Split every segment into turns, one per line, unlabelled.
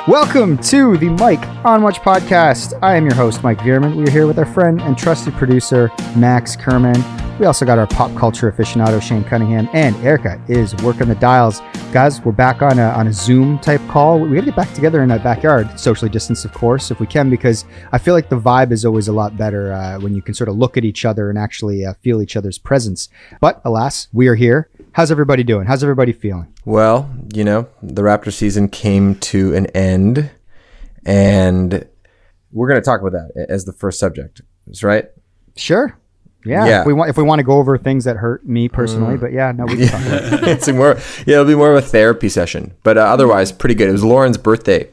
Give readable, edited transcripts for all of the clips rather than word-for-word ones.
Welcome to the Mike on Much podcast. I am your host, Mike Veerman. We are here with our friend and trusted producer, Max Kerman. We also got our pop culture aficionado, Shane Cunningham, and Erica is working the dials. Guys, we're back on a Zoom type call. We got to get back together in that backyard, socially distanced, of course, if we can, because I feel like the vibe is always a lot better when you can sort of look at each other and actually feel each other's presence. But alas, we are here. How's everybody doing? How's everybody feeling?
Well, you know, the Raptor season came to an end, and we're going to talk about that as the first subject. That's right?
Sure. Yeah. If we want to go over things that hurt me personally, but yeah, no, we can talk about it.
It'll be more of a therapy session, but otherwise pretty good. It was Lauren's birthday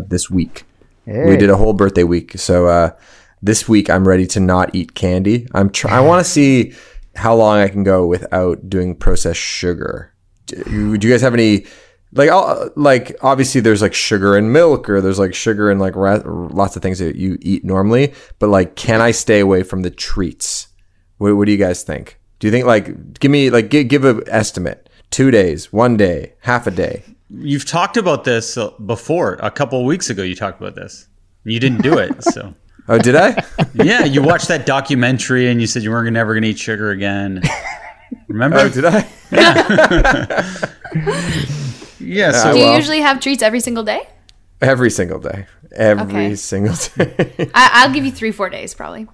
this week. Hey. We did a whole birthday week. So this week I'm ready to not eat candy. I want to see how long I can go without doing processed sugar. Do you guys have any, like obviously there's like sugar in milk, or there's like sugar in like lots of things that you eat normally, but like, can I stay away from the treats? What do you guys think? Do you think give an estimate? 2 days, 1 day, half a day?
You've talked about this before. A couple of weeks ago, you talked about this. You didn't do it, so.
Oh, did I?
Yeah, you watched that documentary and you said you weren't never going to eat sugar again. Remember?
Oh, did I?
Yeah.
So do you usually have treats every single day?
Every single day. Single day.
I'll give you 3-4 days probably.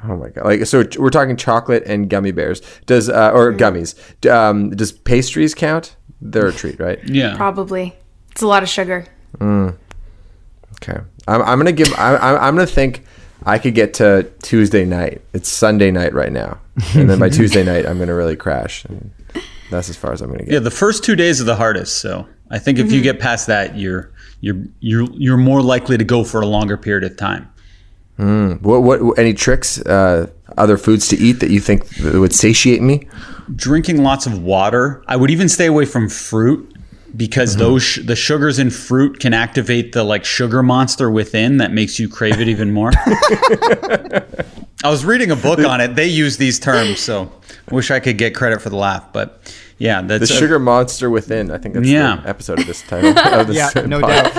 Oh my god! So we're talking chocolate and gummy bears. Gummies? Does pastries count? They're a treat, right?
Yeah,
probably. It's a lot of sugar.
Okay, I'm gonna think I could get to Tuesday night. It's Sunday night right now, and then by Tuesday night I'm gonna really crash, and that's as far as I'm gonna get.
Yeah, the first 2 days are the hardest. So I think if you get past that, you're more likely to go for a longer period of time.
What any tricks, other foods to eat that you think would satiate me?
Drinking lots of water. I would even stay away from fruit, because the sugars in fruit can activate the like sugar monster within that makes you crave it even more. I was reading a book on it. They use these terms, so wish I could get credit for the laugh, but yeah, that's
the sugar monster within. I think that's the episode of this title.
No doubt.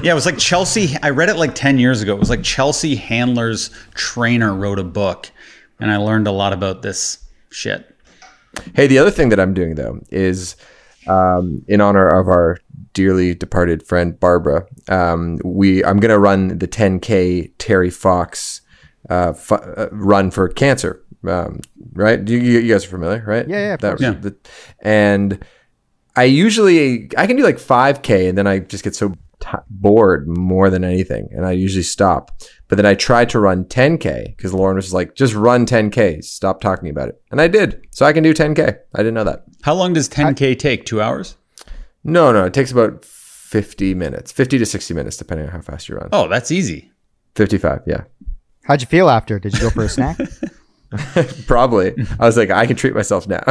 Yeah, it was like Chelsea. I read it like 10 years ago. It was like Chelsea Handler's trainer wrote a book, and I learned a lot about this shit.
Hey, the other thing that I'm doing though is, in honor of our dearly departed friend Barbara, I'm going to run the 10K Terry Fox run for cancer. Right? You guys are familiar, right?
Yeah.
And I can do like 5K, and then I just get so bored more than anything, and I usually stop. But then I tried to run 10K because Lauren was like, just run 10K, stop talking about it. And I did. So I can do 10K. I didn't know that.
How long does 10K take? 2 hours?
No. It takes about 50 to 60 minutes, depending on how fast you run.
Oh, that's easy.
55, yeah.
How'd you feel after? Did you go for a snack?
Probably. I was like, I can treat myself now.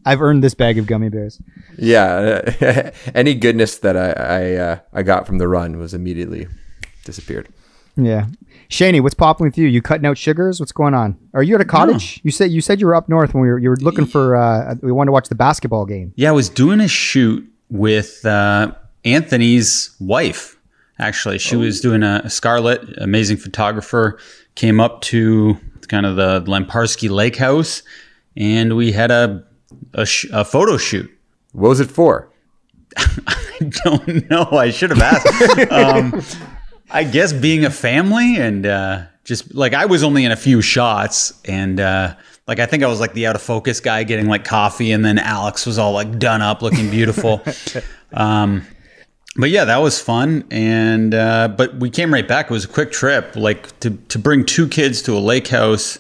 I've earned this bag of gummy bears.
Yeah. Any goodness that I got from the run was immediately disappeared.
Yeah. Shaney, what's popping with you? You cutting out sugars? What's going on? Are you at a cottage? No. You said you were up north when you were looking for we wanted to watch the basketball game.
Yeah, I was doing a shoot with Anthony's wife. Actually, she was doing a Scarlett, amazing photographer, came up to kind of the Lemparski Lake House, and we had a photo shoot.
What was it for?
I don't know. I should have asked. I guess being a family, and just like I was only in a few shots, and like I think I was like the out of focus guy getting like coffee, and then Alex was all like done up, looking beautiful. But yeah, that was fun, and but we came right back. It was a quick trip, like to bring 2 kids to a lake house.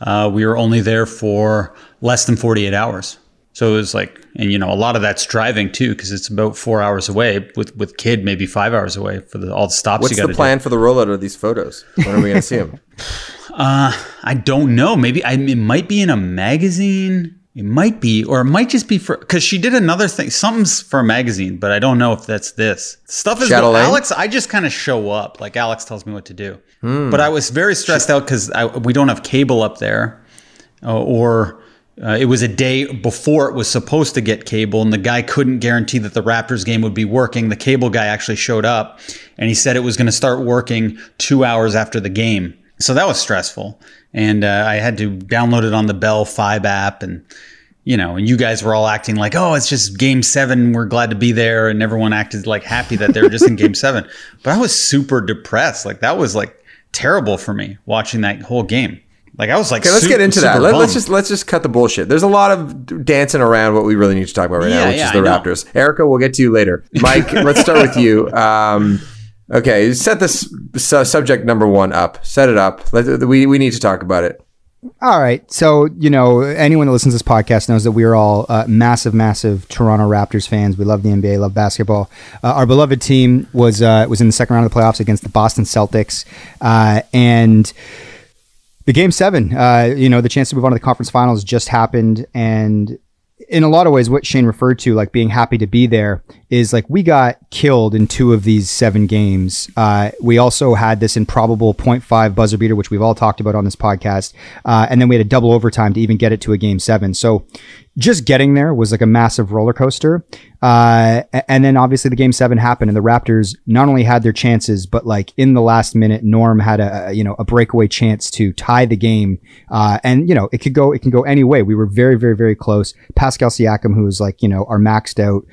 We were only there for less than 48 hours. So it was like, and you know, a lot of that's driving too, because it's about 4 hours away with kid, maybe 5 hours away for all the stops.
What's the plan for the rollout of these photos? When are we going to see them?
I don't know. Maybe it might be in a magazine. It might be, or it might just be because she did another thing. Something's for a magazine, but I don't know if that's this. Stuff is Alex. I just kind of show up. Like Alex tells me what to do. But I was very stressed out because we don't have cable up there, or it was a day before it was supposed to get cable, and the guy couldn't guarantee that the Raptors game would be working. The cable guy actually showed up, and he said it was going to start working 2 hours after the game. So that was stressful. And I had to download it on the Bell 5 app, and and you guys were all acting like, oh, it's just game 7. We're glad to be there. And everyone acted like happy that they were just in game 7. But I was super depressed. Like that was like terrible for me watching that whole game. Like I was like,
okay, let's get into that. Let's just cut the bullshit. There's a lot of dancing around what we really need to talk about right now, which is the Raptors. Erica, we'll get to you later. Mike, let's start with you. Okay, set this subject number 1 up. Set it up. We need to talk about it.
All right. So, anyone that listens to this podcast knows that we are all massive Toronto Raptors fans. We love the NBA, love basketball. Our beloved team was in the second round of the playoffs against the Boston Celtics. And the game 7, the chance to move on to the conference finals just happened. And in a lot of ways, what Shane referred to, like being happy to be there, is like we got killed in 2 of these 7 games. We also had this improbable 0.5 buzzer beater, which we've all talked about on this podcast. And then we had a double overtime to even get it to a game 7. So just getting there was like a massive roller coaster. And then obviously the game 7 happened, and the Raptors not only had their chances, but like in the last minute, Norm had a breakaway chance to tie the game. And it can go any way. We were very, very, very close. Pascal Siakam, who was like, our maxed out,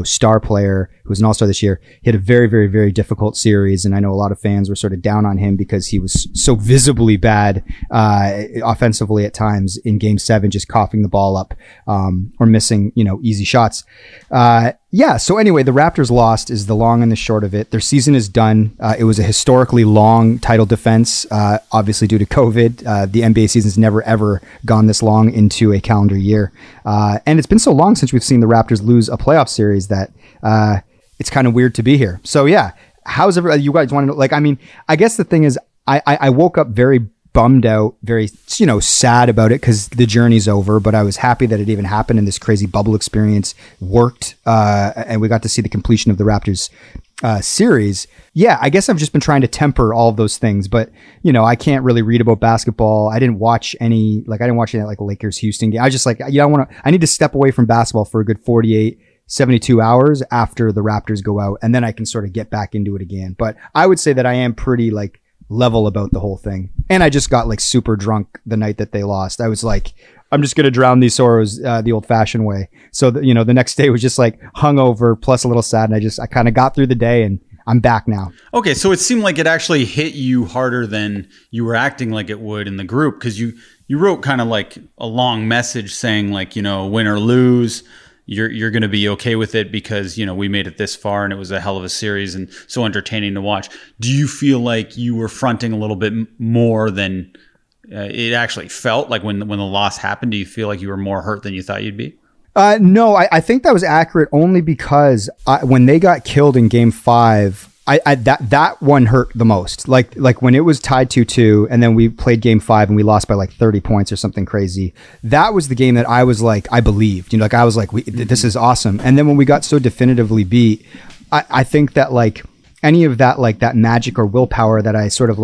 star player, who was an all-star this year, he had a very, very, very difficult series. And I know a lot of fans were sort of down on him because he was so visibly bad, offensively at times in game 7, just coughing the ball up, or missing, easy shots. So anyway, the Raptors lost is the long and the short of it. Their season is done. It was a historically long title defense, obviously due to COVID. The NBA season's never, ever gone this long into a calendar year. And it's been so long since we've seen the Raptors lose a playoff series that it's kind of weird to be here. So yeah, how's everybody? You guys want to know? I guess the thing is, I woke up very bummed out, very, sad about it because the journey's over, but I was happy that it even happened and this crazy bubble experience worked. And we got to see the completion of the Raptors series. Yeah, I guess I've just been trying to temper all of those things, but I can't really read about basketball. I didn't watch any Lakers Houston game. I was just like, I need to step away from basketball for a good 48, 72 hours after the Raptors go out, and then I can sort of get back into it again. But I would say that I am pretty level about the whole thing. And I just got super drunk the night that they lost. I was like, I'm just going to drown these sorrows the old fashioned way. So the next day was just hungover plus a little sad. And I kind of got through the day, and I'm back now. Okay.
So it seemed like it actually hit you harder than you were acting like it would in the group. Cause you wrote kind of like a long message saying win or lose, you're going to be okay with it because, we made it this far and it was a hell of a series and so entertaining to watch. Do you feel like you were fronting a little bit more than it actually felt like when the loss happened? Do you feel like you were more hurt than you thought you'd be?
No, I think that was accurate only because when they got killed in game 5, that one hurt the most. Like when it was tied 2-2 and then we played game 5 and we lost by 30 points or something crazy. That was the game that I was I believed, I was like, this is awesome. And then when we got so definitively beat, I think that any of that, that magic or willpower that I sort of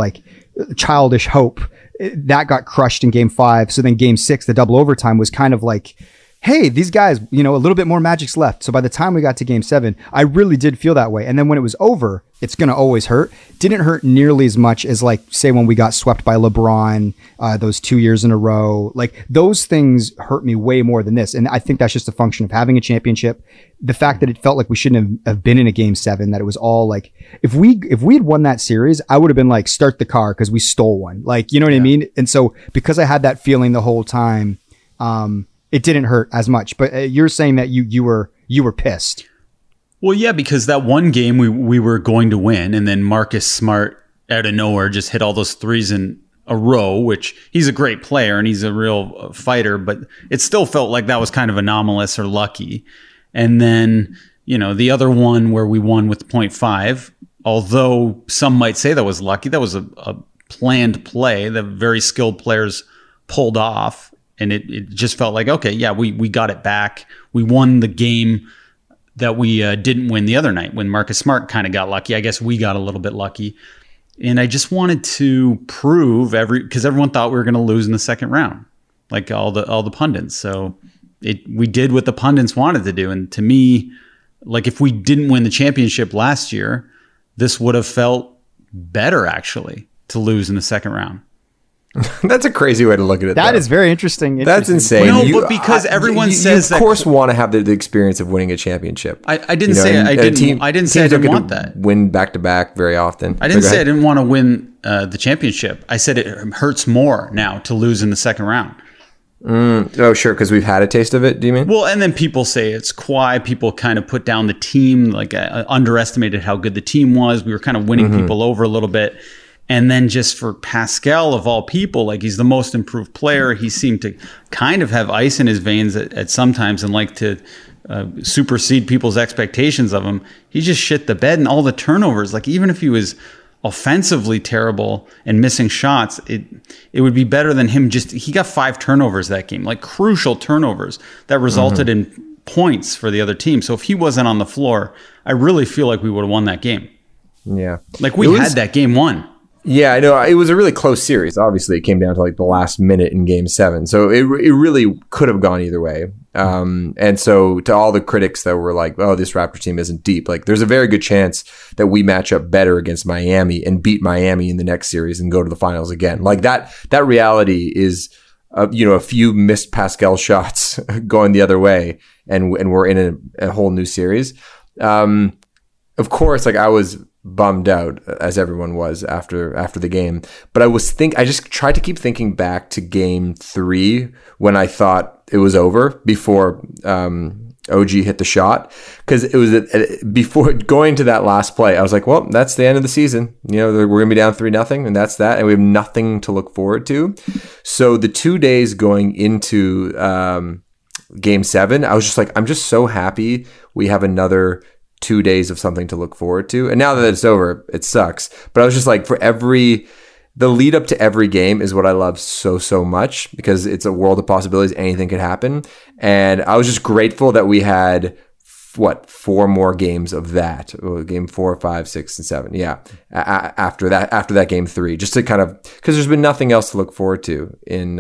childish hope, that got crushed in game 5. So then game 6, the double overtime was kind of hey, these guys, a little bit more magic's left. So by the time we got to game 7, I really did feel that way. And then when it was over, it's going to always hurt. Didn't hurt nearly as much as say when we got swept by LeBron, those 2 years in a row. Those things hurt me way more than this. And I think that's just a function of having a championship. The fact that it felt like we shouldn't have been in a game 7, that it was all if we had won that series, I would have been start the car because we stole one. You know what I mean? And so because I had that feeling the whole time, it didn't hurt as much. But you're saying that you were pissed.
Well, yeah, because that one game we were going to win, and then Marcus Smart out of nowhere just hit all those threes in a row, which he's a great player and he's a real fighter, but it still felt like that was kind of anomalous or lucky. And then, the other one where we won with 0.5, although some might say that was lucky, that was a planned play that very skilled players pulled off. And it just felt like, okay, yeah, we got it back. We won the game that we didn't win the other night when Marcus Smart kind of got lucky. I guess we got a little bit lucky. And I just wanted to prove because everyone thought we were going to lose in the second round. like all the pundits. So we did what the pundits wanted to do. And to me, like if we didn't win the championship last year, this would have felt better actually to lose in the second round.
That's a crazy way to look at it.
That is very interesting.
That's insane.
No, but because everyone says
you of course want to have the experience of winning a championship.
I didn't say I didn't say I didn't want that.
Win back to back very often.
I didn't say I didn't want to win the championship. I said it hurts more now to lose in the second round.
Oh, sure, because we've had a taste of it, do you mean?
Well, and then people say it's Kawhi. People kind of put down the team, like underestimated how good the team was. We were kind of winning people over a little bit. And then just for Pascal, of all people, like he's the most improved player. He seemed to kind of have ice in his veins at sometimes and like to supersede people's expectations of him. He just shit the bed, and all the turnovers. Like even if he was offensively terrible and missing shots, it would be better than him. He got 5 turnovers that game, like crucial turnovers that resulted in points for the other team. So if he wasn't on the floor, I really feel like we would have won that game.
Yeah,
like we had that game won.
Yeah, I know. It was a really close series. Obviously, it came down to like the last minute in Game 7. So it really could have gone either way. And so to all the critics that were like, oh, this Raptors team isn't deep, like there's a very good chance that we match up better against Miami and beat Miami in the next series and go to the finals again. Like that reality is, a few missed Pascal shots going the other way, and we're in a whole new series. Of course, like I was bummed out, as everyone was after the game, but I just tried to keep thinking back to Game 3 when I thought it was over before OG hit the shot, because it was before going to that last play. I was like, well, that's the end of the season. We're gonna be down 3-0, and that's that, and we have nothing to look forward to. So the 2 days going into Game 7, I was just like, I'm just so happy we have another 2 days of something to look forward to. And now that it's over, it sucks. But I was just like, the lead up to every game is what I love so much, because it's a world of possibilities. Anything could happen. And I was just grateful that we had 4 more games of that. Game 4, 5, 6, and 7. Yeah. After that Game 3, just to kind of, because there's been nothing else to look forward to in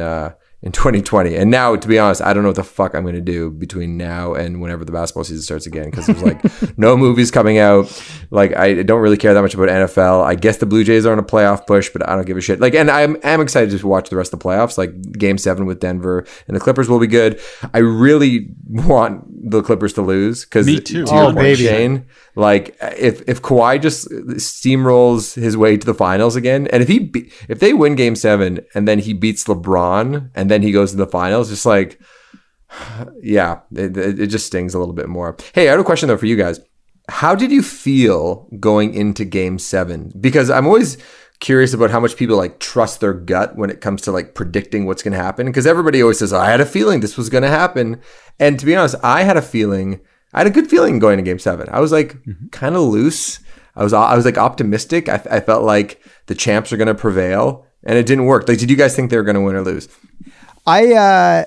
2020. And now, to be honest, I don't know what the fuck I'm going to do between now and whenever the basketball season starts again, because there's like no movies coming out. Like I don't really care that much about NFL. I guess the Blue Jays are on a playoff push, but I don't give a shit. Like, and I'm excited to watch the rest of the playoffs. Like Game 7 with Denver and the Clippers will be good. I really want the Clippers to lose, because
me too.
Oh baby, Shane. Like if Kawhi just steamrolls his way to the finals again, and if they win Game 7 and then he beats LeBron and then he goes to the finals, just like, yeah, it just stings a little bit more. Hey, I have a question though for you guys. How did you feel going into Game 7? Because I'm always curious about how much people like trust their gut when it comes to like predicting what's going to happen. Because everybody always says, I had a feeling this was going to happen. And to be honest, I had a good feeling going to Game 7. I was like kind of loose. I was like optimistic. I felt like the champs are going to prevail, and it didn't work. Like, did you guys think they were going to win or lose?
I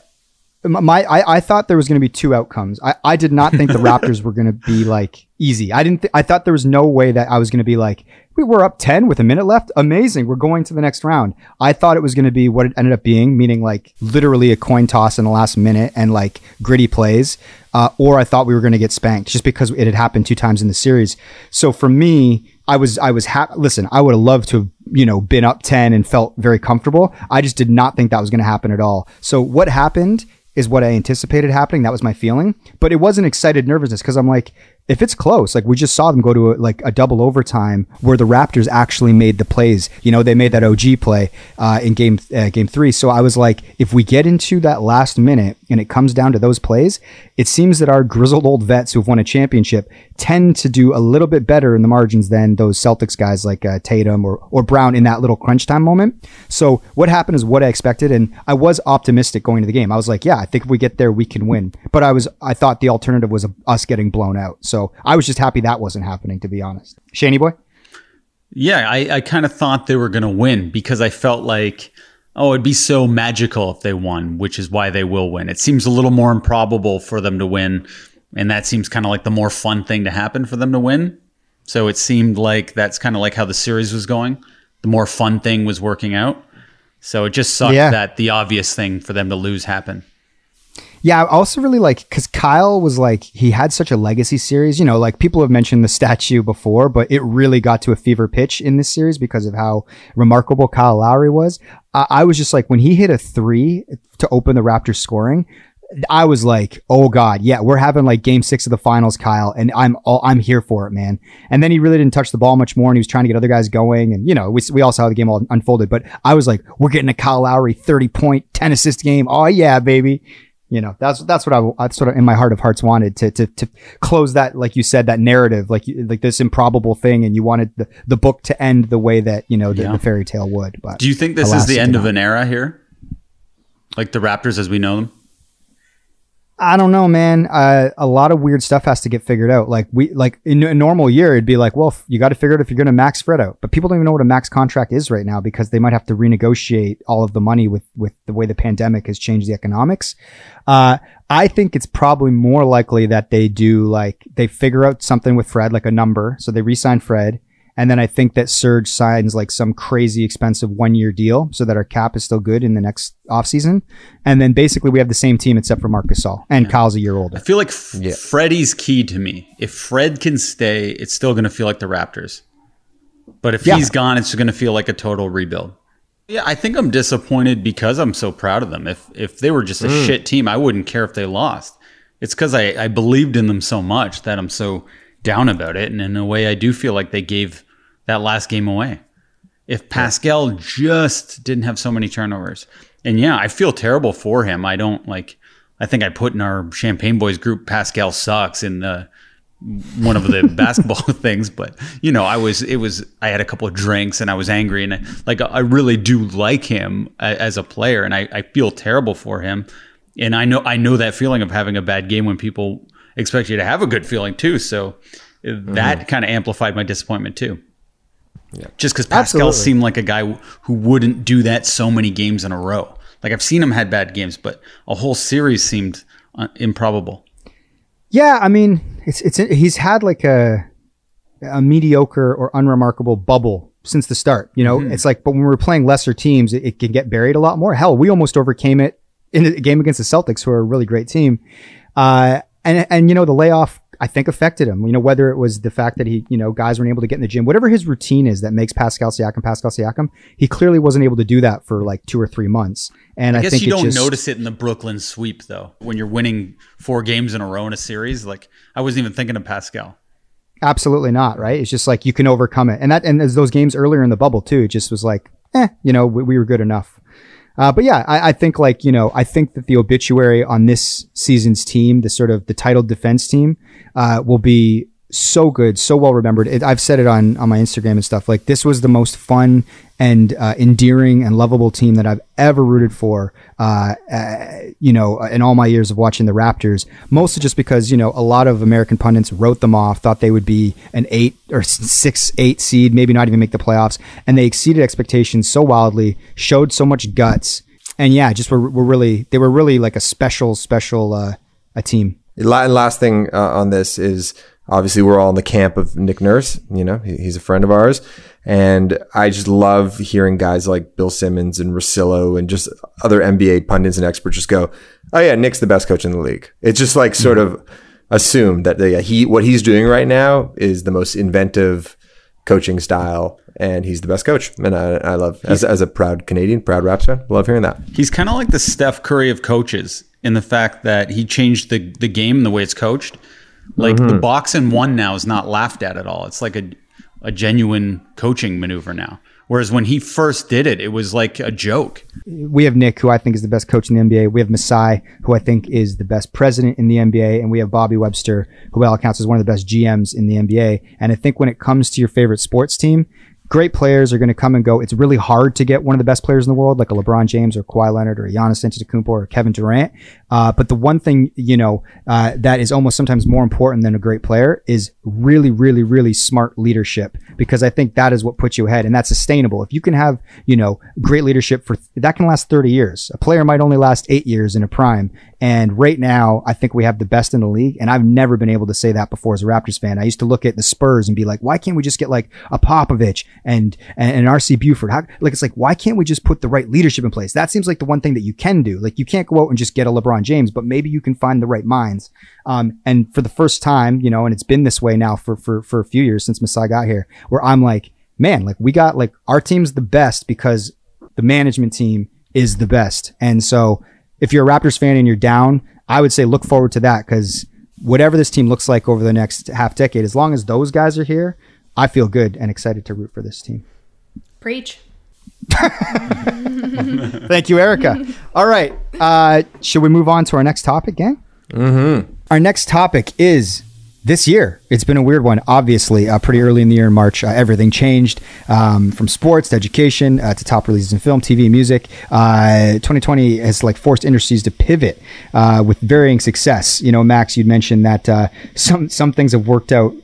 thought there was going to be 2 outcomes. I did not think the Raptors were going to be like easy. I thought there was no way that I was going to be like, we were up 10 with a minute left. Amazing. We're going to the next round. I thought it was going to be what it ended up being, meaning like literally a coin toss in the last minute and like gritty plays. Or I thought we were going to get spanked just because it had happened 2 times in the series. So for me, I was happy. Listen, I would have loved to have, been up 10 and felt very comfortable. I just did not think that was going to happen at all. So what happened is what I anticipated happening. That was my feeling, but it wasn't excited nervousness, because I'm like, if it's close, like we just saw them go to a double overtime where the Raptors actually made the plays. They made that OG play in game 3. So I was like, if we get into that last minute and it comes down to those plays, it seems that our grizzled old vets who've won a championship tend to do a little bit better in the margins than those Celtics guys like Tatum or Brown in that little crunch time moment. So what happened is what I expected, and I was optimistic going into the game. I was like, yeah, I think if we get there, we can win. But I thought the alternative was us getting blown out. So I was just happy that wasn't happening, to be honest. Shaney boy?
Yeah, I kind of thought they were going to win, because I felt like, it'd be so magical if they won, which is why they will win. It seems a little more improbable for them to win, and that seems kind of like the more fun thing to happen for them to win. So it seemed like that's kind of like how the series was going. The more fun thing was working out. So it just sucked that the obvious thing for them to lose happened.
Yeah, I also really like, because Kyle was like, he had such a legacy series, you know, like people have mentioned the statue before, but it really got to a fever pitch in this series because of how remarkable Kyle Lowry was. I was just like, when he hit a 3 to open the Raptors scoring, I was like, oh God, yeah, we're having like game 6 of the finals, Kyle. And I'm here for it, man. And then he really didn't touch the ball much more, and he was trying to get other guys going. And, you know, we all saw how the game all unfolded, but I was like, we're getting a Kyle Lowry 30-point, 10-assist game. Oh yeah, baby. You know, that's what I sort of in my heart of hearts wanted to close that, like you said, that narrative, like this improbable thing, and you wanted the book to end the way that, you know, the fairy tale would. But
do you think this is the end of an era here, like the Raptors as we know them?
I don't know, man. A lot of weird stuff has to get figured out. Like in a normal year, it'd be like, well, you got to figure out if you're going to max Fred out. But people don't even know what a max contract is right now because they might have to renegotiate all of the money with the way the pandemic has changed the economics. I think it's probably more likely that they figure out something with Fred, like a number. So they re-sign Fred. And then I think that Serge signs like some crazy expensive 1-year deal so that our cap is still good in the next offseason. And then basically we have the same team except for Marc Gasol, and Kyle's a year older.
I feel like Freddie's key to me. If Fred can stay, it's still going to feel like the Raptors. But if he's gone, it's going to feel like a total rebuild. Yeah, I think I'm disappointed because I'm so proud of them. If they were just a shit team, I wouldn't care if they lost. It's because I believed in them so much that I'm so down about it, and in a way I do feel like they gave that last game away. If Pascal just didn't have so many turnovers. And yeah, I feel terrible for him. I think I put in our Champagne Boys group, Pascal sucks in one of the basketball things, but you know, I had a couple of drinks and I was angry, and I really do like him as a player, and I feel terrible for him. And I know that feeling of having a bad game when people expect you to have a good feeling too. So that kind of amplified my disappointment too. Yeah. Just because Pascal seemed like a guy who wouldn't do that so many games in a row. Like I've seen him had bad games, but a whole series seemed improbable.
Yeah, I mean, he's had like a mediocre or unremarkable bubble since the start. You know, it's like, but when we're playing lesser teams, it can get buried a lot more. Hell, we almost overcame it in a game against the Celtics, who are a really great team. And you know, the layoff, I think, affected him, you know, whether it was the fact that he, you know, guys weren't able to get in the gym, whatever his routine is that makes Pascal Siakam, he clearly wasn't able to do that for like 2 or 3 months. And I guess
you don't notice it in the Brooklyn sweep though, when you're winning 4 games in a row in a series. Like I wasn't even thinking of Pascal.
Absolutely not. Right. It's just like, you can overcome it. And as those games earlier in the bubble too, it just was like, you know, we were good enough. But yeah, I think like, you know, I think that the obituary on this season's team, the titled defense team, will be so good, so well remembered. I've said it on my Instagram and stuff. Like, this was the most fun and endearing and lovable team that I've ever rooted for, you know, in all my years of watching the Raptors, mostly just because, you know, a lot of American pundits wrote them off, thought they would be an 8 or 6, 8 seed, maybe not even make the playoffs. And they exceeded expectations so wildly, showed so much guts. And yeah, just they were really like a special a team.
Last thing on this is, obviously we're all in the camp of Nick Nurse. You know, he's a friend of ours. And I just love hearing guys like Bill Simmons and Russillo and just other NBA pundits and experts just go, oh yeah, Nick's the best coach in the league. It's just like sort of assumed that what he's doing right now is the most inventive coaching style, and he's the best coach. And I love, as a proud Canadian, proud Raps fan, love hearing that.
He's kind of like the Steph Curry of coaches in the fact that he changed the game and the way it's coached. Like the box and one now is not laughed at all. It's like a genuine coaching maneuver now. Whereas when he first did it, it was like a joke.
We have Nick, who I think is the best coach in the NBA. We have Masai, who I think is the best president in the NBA. And we have Bobby Webster, who by all accounts is one of the best GMs in the NBA. And I think when it comes to your favorite sports team, great players are going to come and go. It's really hard to get one of the best players in the world, like a LeBron James or Kawhi Leonard or Giannis Antetokounmpo or Kevin Durant. But the one thing, you know, that is almost sometimes more important than a great player is really, really, really smart leadership, because I think that is what puts you ahead, and that's sustainable. If you can have, you know, great leadership that can last 30 years. A player might only last 8 years in a prime. And right now, I think we have the best in the league. And I've never been able to say that before as a Raptors fan. I used to look at the Spurs and be like, why can't we just get like a Popovich and RC Buford? It's like, why can't we just put the right leadership in place? That seems like the one thing that you can do. Like, you can't go out and just get a LeBron James, but maybe you can find the right minds. And for the first time, you know, and it's been this way now for a few years since Masai got here, where I'm like, man, like we got like our team's the best because the management team is the best. And so if you're a Raptors fan and you're down, I would say look forward to that, because whatever this team looks like over the next half decade, as long as those guys are here, I feel good and excited to root for this team.
Preach.
Thank you, Erica. All right. Should we move on to our next topic, gang?
Mm-hmm.
Our next topic is this year. It's been a weird one, obviously. Pretty early in the year in March, everything changed from sports to education to top releases in film, TV, music. 2020 has like forced industries to pivot with varying success. You know, Max, you'd mentioned that some things have worked out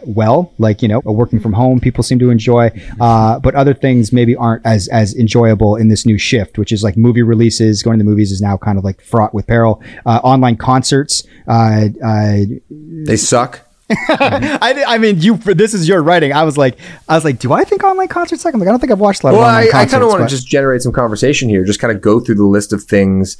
well, like, you know, working from home, people seem to enjoy, but other things maybe aren't as enjoyable in this new shift, which is like movie releases. Going to the movies is now kind of like fraught with peril. Online concerts.
They suck.
I mean, this is your writing. I was like, do I think online concerts suck? I'm like, I don't think I've watched a lot of online concerts.
I kind of want to just generate some conversation here. Just kind of go through the list of things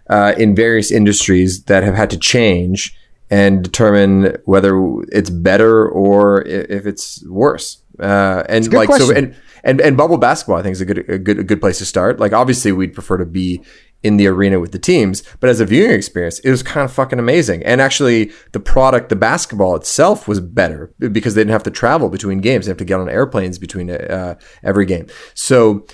in various industries that have had to change and determine whether it's better or if it's worse. And like question. And bubble basketball, I think, is a good place to start. Like, obviously, we'd prefer to be in the arena with the teams, but as a viewing experience, it was kind of fucking amazing. And actually, the product, the basketball itself, was better because they didn't have to travel between games. They have to get on airplanes between every game. So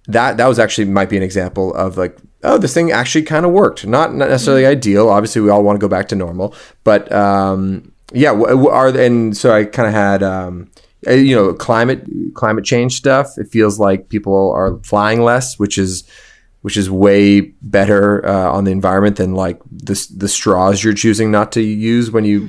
that was actually might be an example of like, oh, this thing actually kind of worked. Not necessarily ideal. Obviously, we all want to go back to normal, but and so I kind of had. You know, climate change stuff. It feels like people are flying less, which is way better on the environment than like the straws you're choosing not to use when you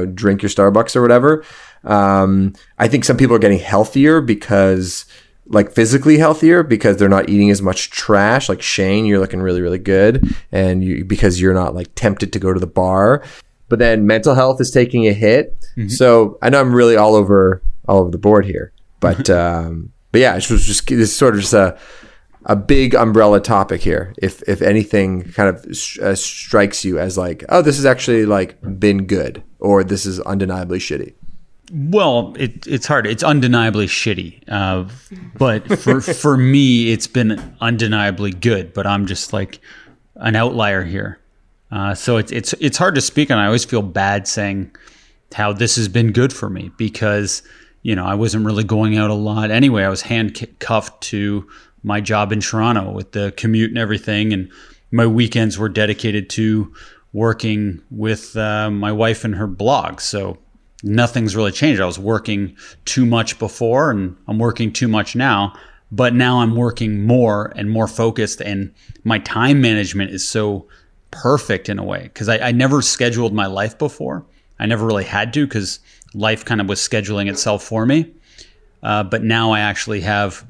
drink your Starbucks or whatever. I think some people are getting healthier because, like, physically healthier because they're not eating as much trash. Like Shane, you're looking really, really good, and because you're not like tempted to go to the bar. But then mental health is taking a hit. Mm-hmm. So I know I'm really all over the board here, but yeah, it was just this sort of just a big umbrella topic here. If anything kind of strikes you as like, oh, this has actually like been good, or this is undeniably shitty.
Well, it's hard. It's undeniably shitty, but for me, it's been undeniably good. But I'm just like an outlier here, so it's hard to speak on. I always feel bad saying how this has been good for me because, you know, I wasn't really going out a lot anyway. I was handcuffed to my job in Toronto with the commute and everything. And my weekends were dedicated to working with my wife and her blog. So nothing's really changed. I was working too much before and I'm working too much now. But now I'm working more and more focused. And my time management is so perfect in a way because I never scheduled my life before. I never really had to because life kind of was scheduling itself for me. But now I actually have,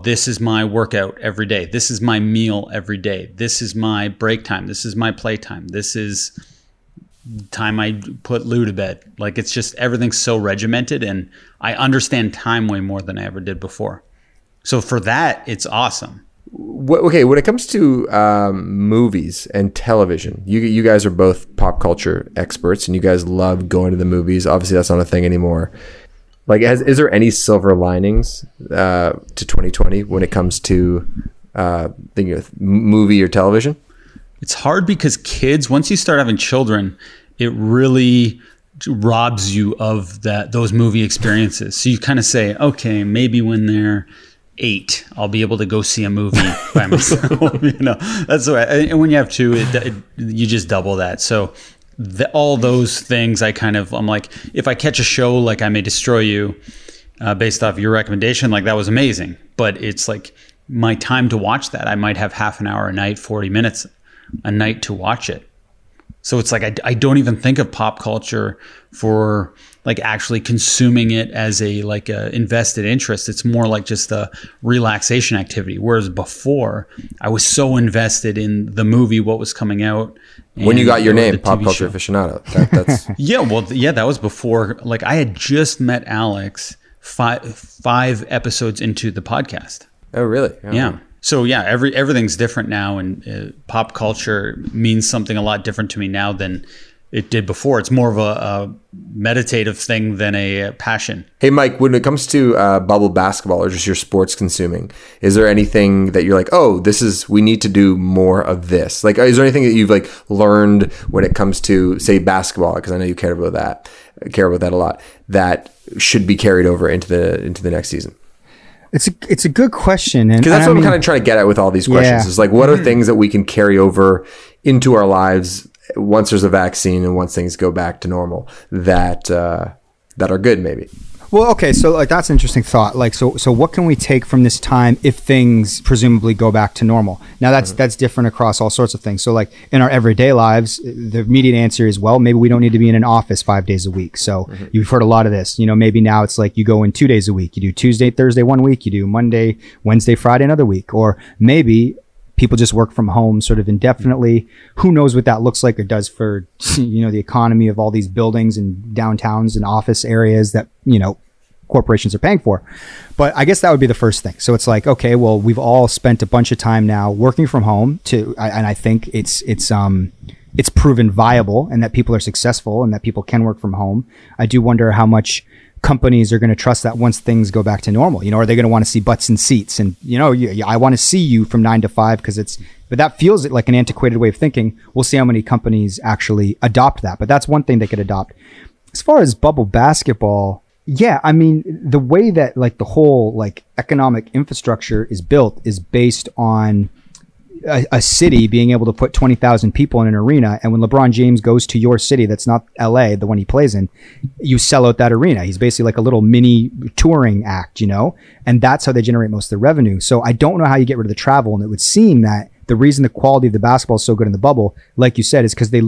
this is my workout every day. This is my meal every day. This is my break time. This is my play time. This is time I put Lou to bed. Like, it's just everything's so regimented and I understand time way more than I ever did before. So for that, it's awesome.
Okay, when it comes to movies and television, you guys are both pop culture experts, and you guys love going to the movies. Obviously, that's not a thing anymore. Like, is there any silver linings to 2020 when it comes to thinking of movie or television?
It's hard because kids, once you start having children, it really robs you of those movie experiences. So you kind of say, okay, maybe when they're 8, I'll be able to go see a movie by myself. You know, that's the way. And when you have 2, you just double that. So all those things, I'm like, if I catch a show like I May Destroy You, based off your recommendation, like that was amazing. But it's like my time to watch that, I might have half an hour a night, 40 minutes a night to watch it. So it's like I don't even think of pop culture for like actually consuming it as a invested interest. It's more like just a relaxation activity. Whereas before, I was so invested in the movie, what was coming out.
When you got your name, Pop Culture Aficionado. That's
that was before. Like I had just met Alex five episodes into the podcast.
Oh, really?
Yeah. So yeah, everything's different now, and pop culture means something a lot different to me now than it did before. It's more of a meditative thing than a passion.
Hey, Mike, when it comes to bubble basketball or just your sports consuming, is there anything that you're like, oh, we need to do more of this? Like, is there anything that you've like learned when it comes to, say, basketball? Because I know you care about that a lot. That should be carried over into the next season.
It's a good question,
because that's what I'm kind of trying to get at with all these questions.
Yeah.
Is like, what are things that we can carry over into our lives once there's a vaccine and once things go back to normal that are good, maybe.
Well, okay, so like that's an interesting thought. Like, so what can we take from this time if things presumably go back to normal? Now that's different across all sorts of things. So like in our everyday lives, the immediate answer is, well, maybe we don't need to be in an office 5 days a week. So you've heard a lot of this. You know, maybe now it's like you go in 2 days a week. You do Tuesday, Thursday 1 week. You do Monday, Wednesday, Friday another week. Or maybe people just work from home sort of indefinitely. Who knows what that looks like or does for, the economy of all these buildings and downtowns and office areas that, corporations are paying for. But I guess that would be the first thing. So it's like, okay, well, we've all spent a bunch of time now working from home and I think it's proven viable and that people are successful and that people can work from home. I do wonder how much companies are going to trust that once things go back to normal. Are they going to want to see butts in seats? And, I want to see you from 9 to 5 but that feels like an antiquated way of thinking. We'll see how many companies actually adopt that. But that's one thing they could adopt. As far as bubble basketball, yeah, I mean, the way that like the whole like economic infrastructure is built is based on a city being able to put 20,000 people in an arena. And when LeBron James goes to your city, that's not LA, the one he plays in, you sell out that arena. He's basically like a little mini touring act, and that's how they generate most of the revenue. So I don't know how you get rid of the travel. And it would seem that the reason the quality of the basketball is so good in the bubble, like you said, is because they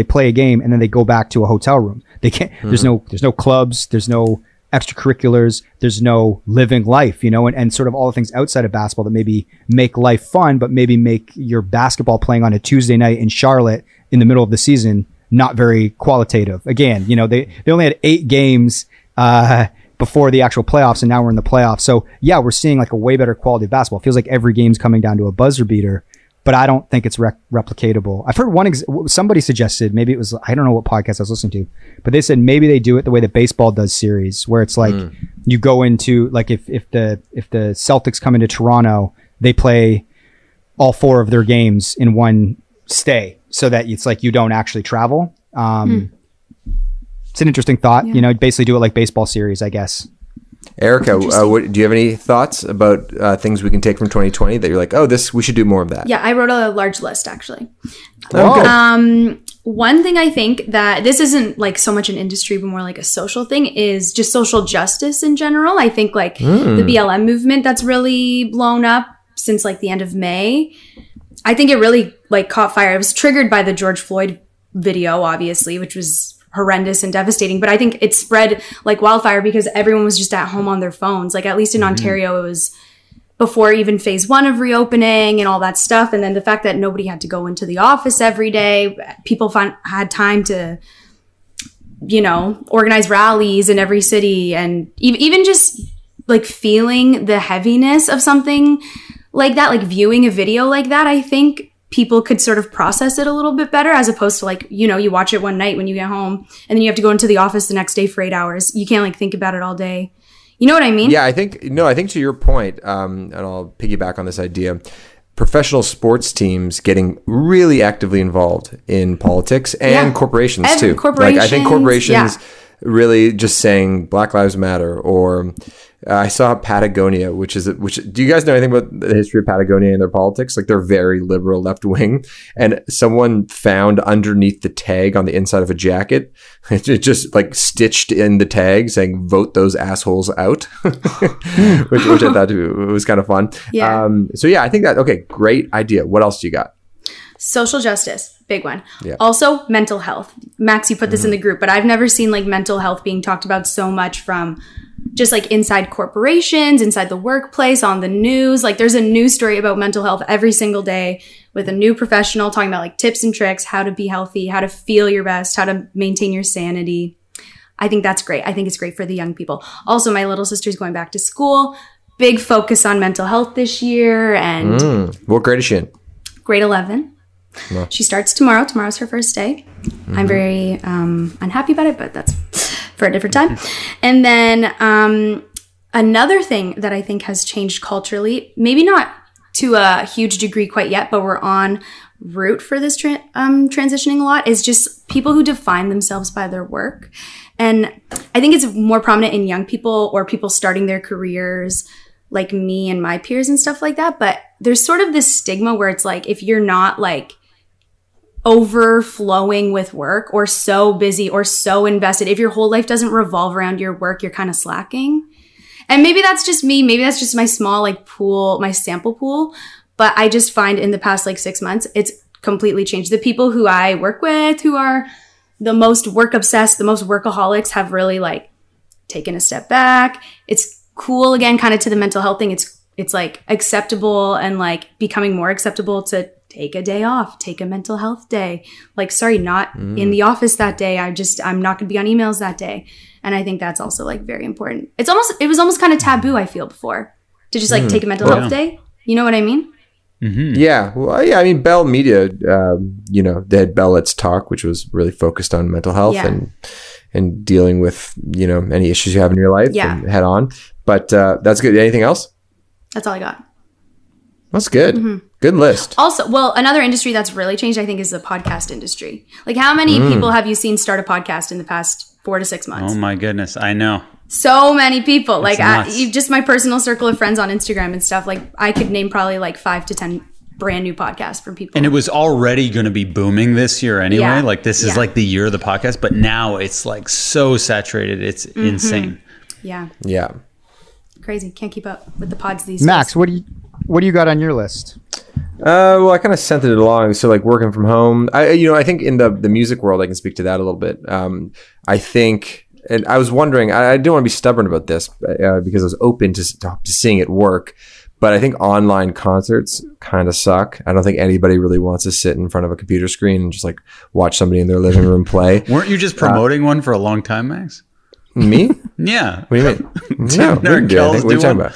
play a game and then they go back to a hotel room. They can't, there's no clubs, there's no extracurriculars, there's no living life, and sort of all the things outside of basketball that maybe make life fun, but maybe make your basketball playing on a Tuesday night in Charlotte in the middle of the season not very qualitative. Again, they only had 8 games before the actual playoffs, and now we're in the playoffs. So yeah, we're seeing like a way better quality of basketball. It feels like every game's coming down to a buzzer beater. But I don't think it's replicatable. I've heard somebody suggested, maybe it was, I don't know what podcast I was listening to, but they said maybe they do it the way that baseball does series, where it's like you go into, like if the Celtics come into Toronto, they play all 4 of their games in one stay so that it's like you don't actually travel. It's an interesting thought, basically do it like baseball series, I guess.
Erica, do you have any thoughts about things we can take from 2020 that you're like, oh, we should do more of that?
Yeah, I wrote a large list actually.
Oh,
one thing I think that this isn't like so much an industry, but more like a social thing is just social justice in general. I think like the BLM movement that's really blown up since like the end of May. I think it really like caught fire. It was triggered by the George Floyd video, obviously, which was horrendous and devastating, but I think it spread like wildfire because everyone was just at home on their phones. Like at least in Ontario, it was before even phase 1 of reopening and all that stuff. And then the fact that nobody had to go into the office every day, people had time to, organize rallies in every city, and even just like feeling the heaviness of something like that, like viewing a video like that, I think people could sort of process it a little bit better, as opposed to like, you watch it one night when you get home and then you have to go into the office the next day for 8 hours. You can't like think about it all day. You know what I mean?
Yeah, I think to your point, and I'll piggyback on this idea, professional sports teams getting really actively involved in politics and corporations too. Like I think corporations really just saying Black Lives Matter, or I saw Patagonia, which do you guys know anything about the history of Patagonia and their politics? Like they're very liberal left wing, and someone found underneath the tag on the inside of a jacket, it just like stitched in the tag saying "Vote those assholes out," which I thought was kind of fun.
Yeah.
So yeah, I think that, okay, great idea. What else do you got?
Social justice. Big one.
Yeah.
Also, mental health. Max, you put this in the group, but I've never seen like mental health being talked about so much from just like inside corporations, inside the workplace, on the news. Like there's a news story about mental health every single day with a new professional talking about like tips and tricks, how to be healthy, how to feel your best, how to maintain your sanity. I think that's great. I think it's great for the young people. Also, my little sister's going back to school. Big focus on mental health this year. And
what grade is she in?
Grade 11.
Wow.
She starts tomorrow. Tomorrow's her first day. I'm very unhappy about it, but that's for a different time. And then another thing that I think has changed culturally, maybe not to a huge degree quite yet, but we're on route for this transitioning a lot, is just people who define themselves by their work. And I think it's more prominent in young people or people starting their careers like me and my peers and stuff like that. But there's sort of this stigma where it's like, if you're not like overflowing with work or so busy or so invested, if your whole life doesn't revolve around your work, you're kind of slacking. And maybe that's just me. Maybe that's just my small like pool, my sample pool. But I just find in the past like 6 months, it's completely changed. The people who I work with who are the most work obsessed, the most workaholics have really like taken a step back. It's cool again, kind of to the mental health thing. It's like acceptable and like becoming more acceptable to take a day off, take a mental health day. Like, sorry, not in the office that day. I'm not going to be on emails that day. And I think that's also like very important. It was almost kind of taboo, I feel, before to just like take a mental health day. You know what I mean?
Mm-hmm. Yeah. Well, yeah. I mean, Bell Media, they had Bell Let's Talk, which was really focused on mental health and dealing with, any issues you have in your life and head on. But that's good. Anything else?
That's all I got.
That's good. Mm-hmm. Good list.
Also, well, another industry that's really changed, I think, is the podcast industry. Like, how many people have you seen start a podcast in the past 4 to 6 months?
Oh my goodness, I know.
So many people. Like, just my personal circle of friends on Instagram and stuff. Like, I could name probably like 5 to 10 brand new podcasts from people.
And it was already going to be booming this year anyway.
Yeah.
Like, this is like the year of the podcast, but now it's like so saturated. It's insane.
Yeah.
Yeah.
Crazy. Can't keep up with the pods these
Max,
days.
what do you got on your list?
Well, I kind of sent it along. So like working from home, I think in the music world, I can speak to that a little bit. I think, and I was wondering, I didn't want to be stubborn about this because I was open to seeing it work. But I think online concerts kind of suck. I don't think anybody really wants to sit in front of a computer screen and just like watch somebody in their living room play.
Weren't you just promoting one for a long time, Max?
Me?
Yeah.
What do you mean? No, we didn't do anything. What are you talking about?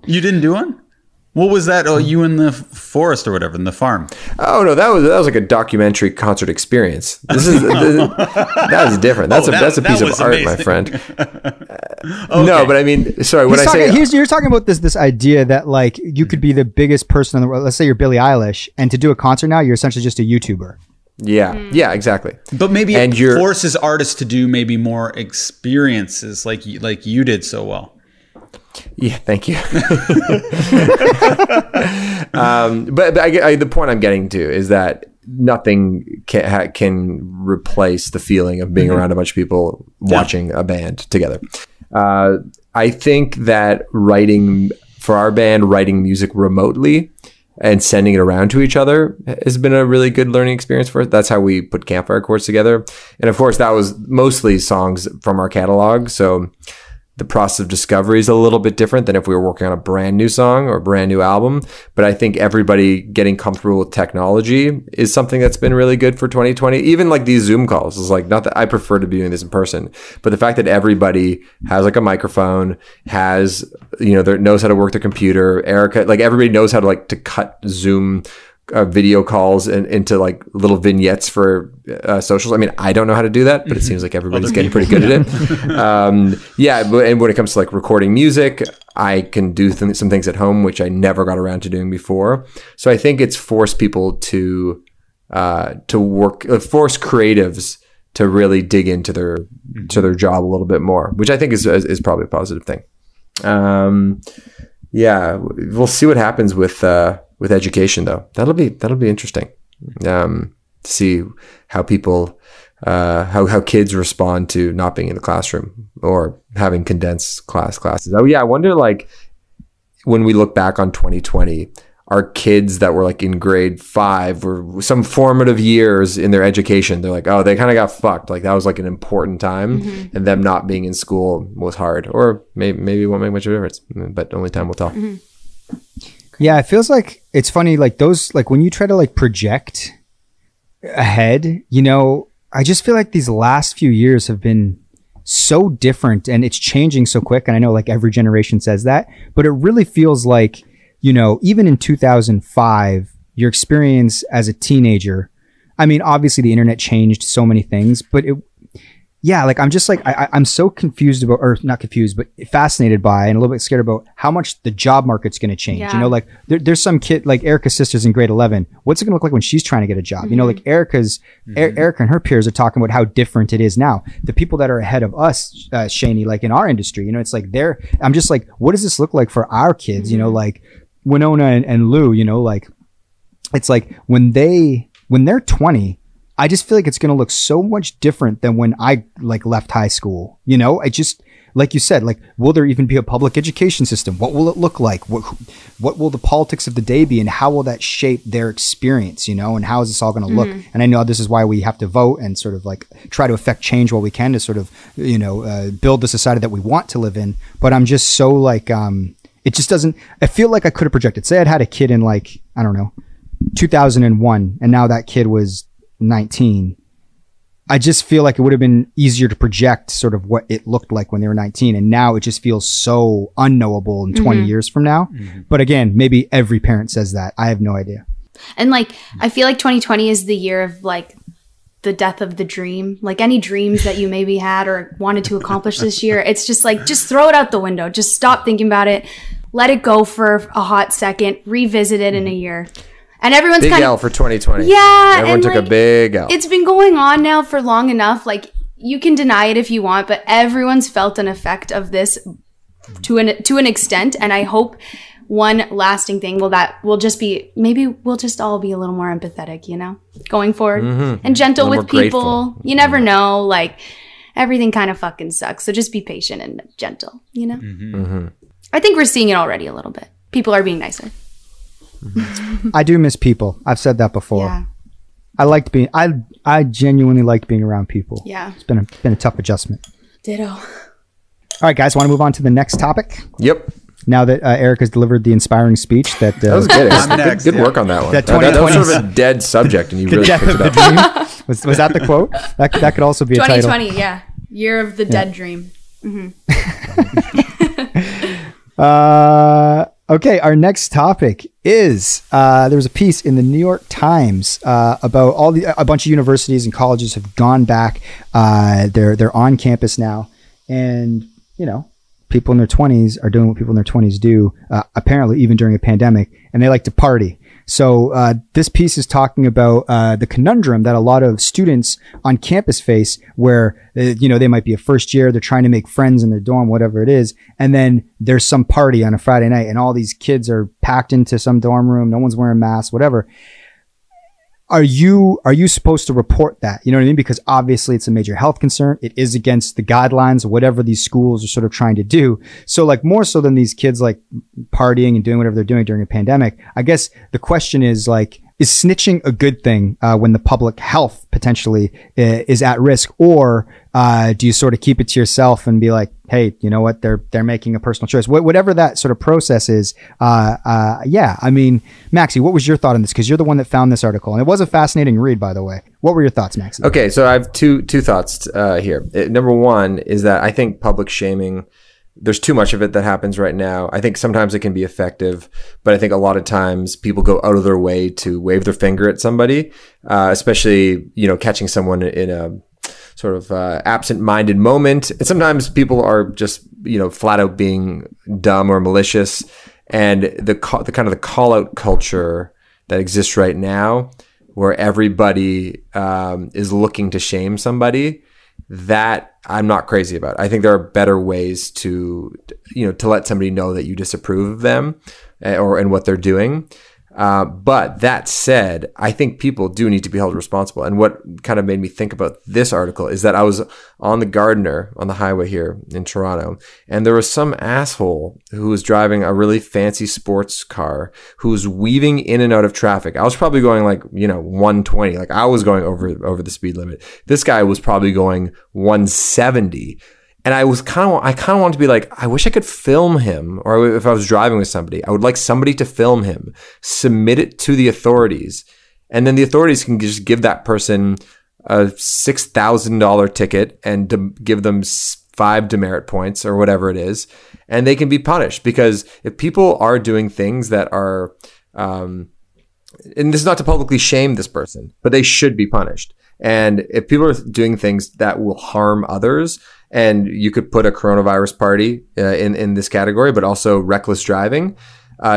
You didn't do one? What was that? Oh, you in the forest or whatever, in the farm?
Oh no, that was like a documentary concert experience. This is that was different. That's a piece of art, my friend. Okay. No, but I mean, sorry.
You're talking about this idea that like you could be the biggest person in the world. Let's say you're Billie Eilish, and to do a concert now, you're essentially just a YouTuber.
Yeah, yeah, exactly.
But maybe it forces artists to do maybe more experiences, like you did so well.
Yeah, thank you. But the point I'm getting to is that nothing can replace the feeling of being around a bunch of people watching a band together. I think that writing music remotely and sending it around to each other has been a really good learning experience for us. That's how we put Campfire Chords together. And of course, that was mostly songs from our catalog. So the process of discovery is a little bit different than if we were working on a brand new song or a brand new album. But I think everybody getting comfortable with technology is something that's been really good for 2020. Even like these Zoom calls is like, not that I prefer to be doing this in person, but the fact that everybody has like a microphone, has, knows how to work their computer. Erica, like everybody knows how to cut Zoom video calls into like little vignettes for socials. I mean, I don't know how to do that, but it seems like everybody's getting pretty good at it. And when it comes to like recording music, I can do some things at home, which I never got around to doing before. So I think it's forced people to work, force creatives to really dig into their job a little bit more, which I think is probably a positive thing. We'll see what happens with education, though. That'll be interesting to see how people, how kids respond to not being in the classroom or having condensed classes. Oh yeah, I wonder like when we look back on 2020, our kids that were like in grade 5 or some formative years in their education, they're like, oh, they kind of got fucked. Like that was like an important time, and them not being in school was hard, or maybe it won't make much of a difference, but only time will tell.
Yeah, it feels like it's funny, like those, like when you try to like project ahead, you know, I just feel like these last few years have been so different and it's changing so quick. And I know like every generation says that, but it really feels like, you know, even in 2005, your experience as a teenager, I mean, obviously the internet changed so many things, but like, I'm just like, I'm so confused about, or not confused, but fascinated by and a little bit scared about how much the job market's going to change. Yeah. You know, like there's some kid, like Erica's sister's in grade 11. What's it going to look like when she's trying to get a job? You know, like Erica and her peers are talking about how different it is now. The people that are ahead of us, Shani, like in our industry, you know, it's like I'm just like, what does this look like for our kids? You know, like Winona and Lou, you know, like it's like when they're 20, I just feel like it's going to look so much different than when I like left high school. You know, I just, like you said, like, will there even be a public education system? What will it look like? What will the politics of the day be, and how will that shape their experience, you know, and how is this all going to look? And I know this is why we have to vote and sort of like try to affect change while we can to sort of, you know, build the society that we want to live in. But I'm just so like, it just doesn't, I feel like I could have projected, say I'd had a kid in like, I don't know, 2001, and now that kid was 19. I just feel like it would have been easier to project sort of what it looked like when they were 19. And now it just feels so unknowable in 20 years from now. But again, maybe every parent says that. I have no idea.
And like, I feel like 2020 is the year of like the death of the dream. Like any dreams that you maybe had or wanted to accomplish this year, it's just like, just throw it out the window. Just stop thinking about it. Let it go for a hot second. Revisit it in a year. And everyone's
big L for 2020.
Yeah.
Everyone took a big L.
It's been going on now for long enough. Like, you can deny it if you want, but everyone's felt an effect of this to an extent. And I hope one lasting thing will just be, maybe we'll just all be a little more empathetic, you know, going forward, and gentle with people. Grateful. You never know. Like, everything kind of fucking sucks. So just be patient and gentle, you know? I think we're seeing it already a little bit. People are being nicer.
I do miss people. I've said that before. Yeah. I genuinely liked being around people.
Yeah.
It's been a tough adjustment.
Ditto.
All right, guys, want to move on to the next topic?
Yep.
Now that Eric has delivered the inspiring speech that
was good. Good work on that one. That was sort of a dead subject, and you really picked it up.
Was that the quote? That could also be a title.
2020, yeah. Year of the dead dream.
Okay, our next topic is there was a piece in the New York Times about a bunch of universities and colleges have gone back. They're on campus now, and you know, people in their 20s are doing what people in their 20s do, apparently even during a pandemic, and they like to party. So this piece is talking about the conundrum that a lot of students on campus face, where you know, they might be a first year, they're trying to make friends in their dorm, whatever it is, and then there's some party on a Friday night, and all these kids are packed into some dorm room, no one's wearing masks, whatever. Are you supposed to report that? You know what I mean? Because obviously it's a major health concern. It is against the guidelines of whatever these schools are sort of trying to do. So like, more so than these kids like partying and doing whatever they're doing during a pandemic, I guess the question is like, is snitching a good thing when the public health potentially is at risk, or do you sort of keep it to yourself and be like, hey, you know what, they're making a personal choice, whatever that sort of process is. Yeah, I mean, Maxie, what was your thought on this? Because you're the one that found this article, and it was a fascinating read, by the way. What were your thoughts, Maxie?
Okay, so I have two thoughts here. Number one is that I think public shaming, there's too much of it that happens right now. I think sometimes it can be effective, but I think a lot of times people go out of their way to wave their finger at somebody, especially, you know, catching someone in a sort of absent-minded moment. And sometimes people are just, you know, flat out being dumb or malicious. And the kind of the call-out culture that exists right now, where everybody is looking to shame somebody, that I'm not crazy about. I think there are better ways to, you know, to let somebody know that you disapprove of them and what they're doing. But that said, I think people do need to be held responsible. And what kind of made me think about this article is that I was on the Gardiner on the highway here in Toronto, and there was some asshole who was driving a really fancy sports car who was weaving in and out of traffic. I was probably going 120. Like I was going over the speed limit. This guy was probably going 170. And I kind of want to be like, I wish I could film him, or if I was driving with somebody, I would like somebody to film him, submit it to the authorities, and then the authorities can just give that person a $6,000 ticket and give them 5 demerit points or whatever it is, and they can be punished. Because if people are doing things that are, and this is not to publicly shame this person, but they should be punished. And if people are doing things that will harm others, and you could put a coronavirus party in this category, but also reckless driving,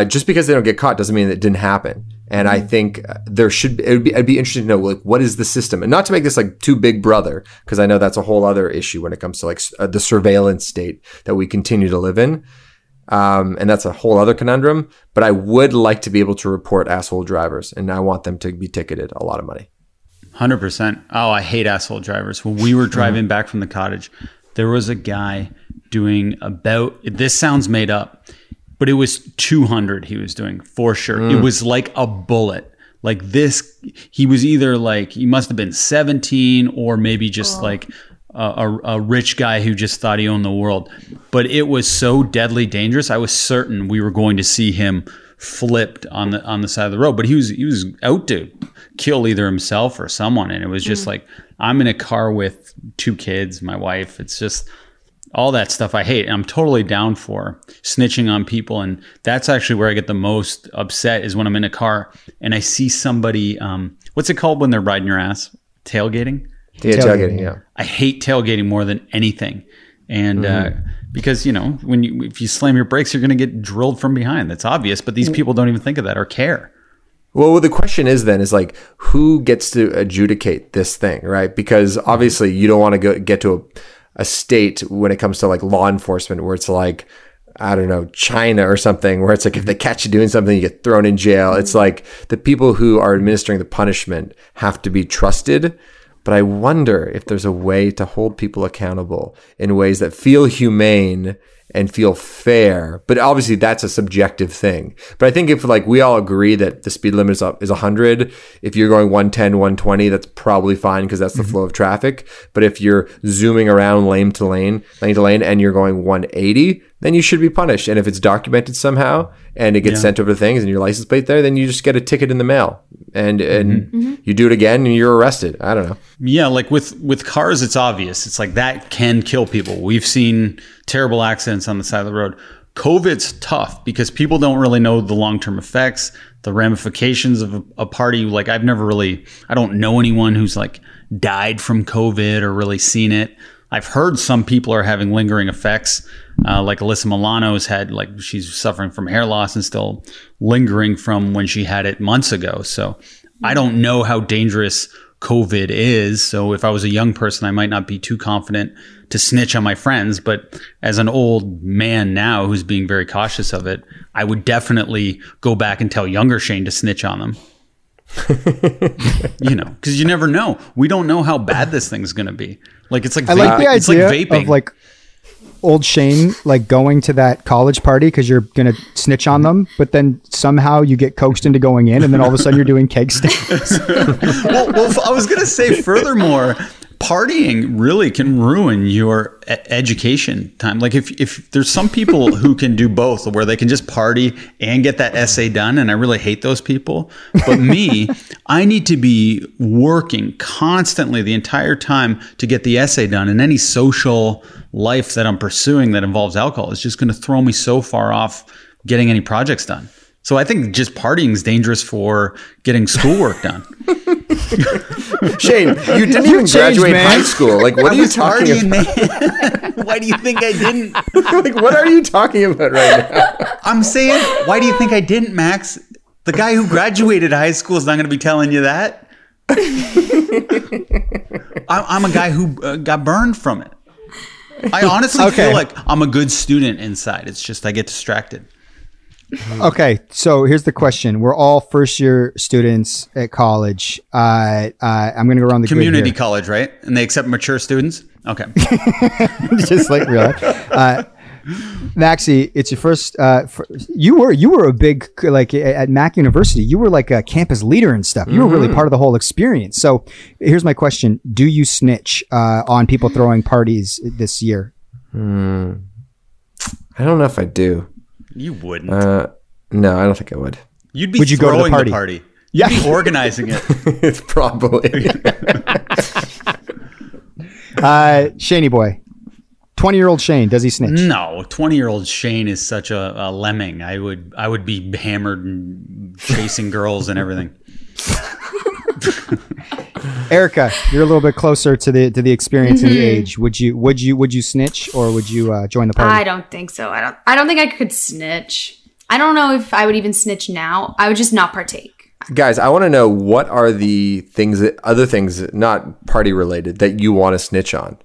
just because they don't get caught doesn't mean that it didn't happen. And I think it'd be interesting to know, like, what is the system? And not to make this like too big brother, because I know that's a whole other issue when it comes to like the surveillance state that we continue to live in. And that's a whole other conundrum. But I would like to be able to report asshole drivers, and I want them to be ticketed a lot of money.
100%. Oh, I hate asshole drivers. When we were driving back from the cottage, there was a guy doing this sounds made up, but it was 200 he was doing for sure. It was like a bullet. Like this, he was either like, he must have been 17 or maybe just like a rich guy who just thought he owned the world. But it was so deadly dangerous. I was certain we were going to see him flipped on the side of the road, but he was out to kill either himself or someone. And it was just like, I'm in a car with 2 kids, my wife. It's just all that stuff I hate. And I'm totally down for snitching on people. And that's actually where I get the most upset, is when I'm in a car and I see somebody, what's it called when they're riding your ass? Tailgating?
Yeah, tailgating, yeah.
I hate tailgating more than anything. And because, if you slam your brakes, you're going to get drilled from behind. That's obvious. But these people don't even think of that or care.
Well, the question is like, who gets to adjudicate this thing, right? Because obviously you don't want to get to a state when it comes to like law enforcement where it's like, I don't know, China or something, where it's like if they catch you doing something, you get thrown in jail. It's like the people who are administering the punishment have to be trusted. But I wonder if there's a way to hold people accountable in ways that feel humane and feel fair. But obviously that's a subjective thing. But I think if like we all agree that the speed limit is 100, if you're going 110, 120, that's probably fine because that's the flow of traffic. But if you're zooming around lane to lane, and you're going 180, then you should be punished. And if it's documented somehow and it gets sent over to things and your license plate there, then you just get a ticket in the mail. And you do it again and you're arrested. I don't know.
Yeah, like with cars, it's obvious. It's like that can kill people. We've seen terrible accidents on the side of the road. COVID's tough because people don't really know the long-term effects, the ramifications of a party. Like I don't know anyone who's like died from COVID or really seen it. I've heard some people are having lingering effects. Like Alyssa Milano's had, like, she's suffering from hair loss and still lingering from when she had it months ago. So I don't know how dangerous COVID is. So if I was a young person, I might not be too confident to snitch on my friends. But as an old man now who's being very cautious of it, I would definitely go back and tell younger Shane to snitch on them. Because you never know. We don't know how bad this thing's going to be. Like it's like
I like the idea
it's like vaping.
Of like old Shane like going to that college party because you're gonna snitch on them, but then somehow you get coaxed into going in, and then all of a sudden you're doing keg stands.
well, I was gonna say furthermore, partying really can ruin your education time. Like if there's some people who can do both, where they can just party and get that essay done, and I really hate those people. But me, I need to be working constantly the entire time to get the essay done, and any social life that I'm pursuing that involves alcohol is just going to throw me so far off getting any projects done. So I think just partying is dangerous for getting schoolwork done.
Shane, you didn't even graduate high school. Like, what are you talking about?
Why do you think I didn't?
Like, what are you talking about right now?
I'm saying, why do you think I didn't, Max? The guy who graduated high school is not going to be telling you that. I'm a guy who got burned from it. I honestly feel like I'm a good student inside. It's just I get distracted.
Okay, so here's the question. We're all first-year students at college. I'm going to go around the
community college, right? And they accept mature students? Okay.
Just like real life. Maxie, it's your first. You were a big, like at Mac University. You were like a campus leader and stuff. You were really part of the whole experience. So here's my question: do you snitch on people throwing parties this year?
I don't know if I do.
You wouldn't.
No, I don't think I would.
You'd be throwing the party. You'd be organizing it.
It's probably.
Shaney boy. 20-year-old Shane, does he snitch?
No, 20-year-old Shane is such a lemming. I would be hammered and chasing girls and everything.
Erica, you're a little bit closer to the experience and the age. Would you snitch or would you join the party?
I don't think so. I don't think I could snitch. I don't know if I would even snitch now. I would just not partake.
Guys, I want to know what are the other things not party related that you want to snitch on?